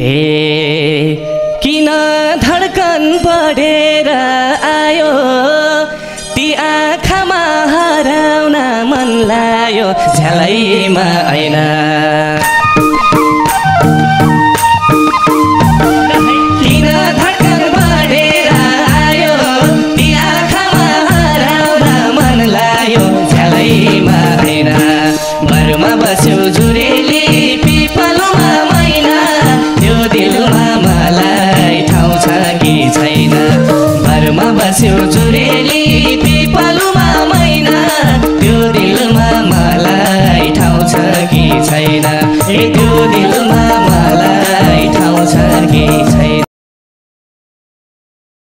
हे किन धड्कन बढेर आयो ती आँखामा हराउन मन लाग्यो झ्यालैमा ऐना किन धड्कन बढेर आयो ती आँखामा हराउन मन लाग्यो झ्यालैमा ऐना बरुमा बस्यो जुरेली पिपलमा मैना त्यो दिलमा मलाई ठाउँ छ कि छैन बरुमा बस्यो जुरेली